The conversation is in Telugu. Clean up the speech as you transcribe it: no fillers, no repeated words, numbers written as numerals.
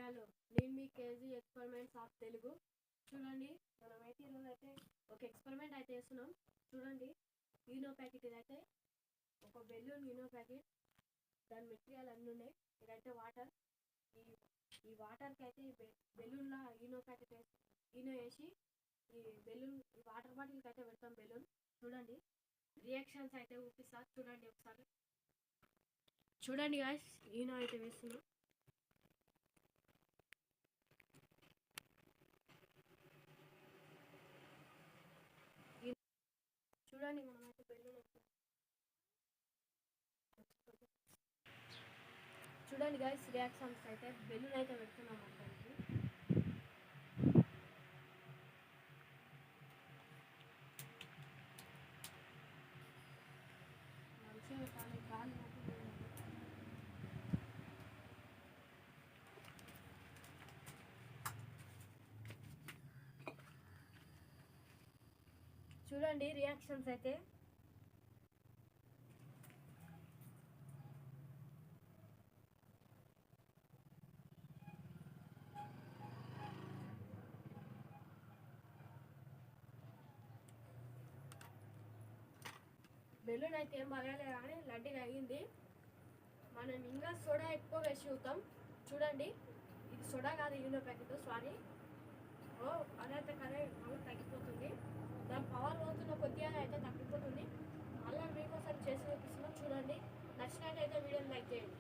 హలో, నేను మీ కేజీ ఎక్స్పెరిమెంట్స్ ఆఫ్ తెలుగు. చూడండి, మనమైతే ఈరోజు అయితే ఒక ఎక్స్పెరిమెంట్ అయితే చేస్తున్నాం. చూడండి, ఈనో ప్యాకెట్ ఇదైతే ఒక బెలూన్ ఈనో ప్యాకెట్. దాని మెటీరియల్ అన్నీ ఉన్నాయి. ఇదైతే వాటర్. ఈ ఈ వాటర్కి అయితే బెలూన్లా ఈనో ప్యాకెట్ ఈనో వేసి ఈ బెలూన్ ఈ వాటర్ బాటిల్కి అయితే పెడతాం బెలూన్. చూడండి, రియాక్షన్స్ అయితే చూపిస్తా. చూడండి ఒకసారి. చూడండి గాయ్స్, ఈనో అయితే వేస్తున్నాం. చూడండి, మనమైతే బెలూన్ చూడండి గాయ్స్, రియాక్షన్స్ అయితే బెలూన్ అయితే పెడుతున్నాం అక్కడికి. మంచిగా గాలి చూడండి రియాక్షన్స్ అయితే. బెలూన్ అయితే ఏం బాగాలేదు కానీ లడ్డీగా అయ్యింది. మనం ఇంకా సోడా ఎక్కువ వేసి చూద్దాం. చూడండి, ఇది సోడా కాదు, ఈనో ప్యాకెట్. సారీ. అదైతే కరే మళ్ళీ తగ్గిపోతుంది. దాని పవర్ పోతున్న కొద్దిగా అయితే తగ్గిపోతుంది. మళ్ళీ మీకోసం చేసి చూపిస్తున్నాం. చూడండి, నచ్చినట్టయితే వీడియోని లైక్ చేయండి.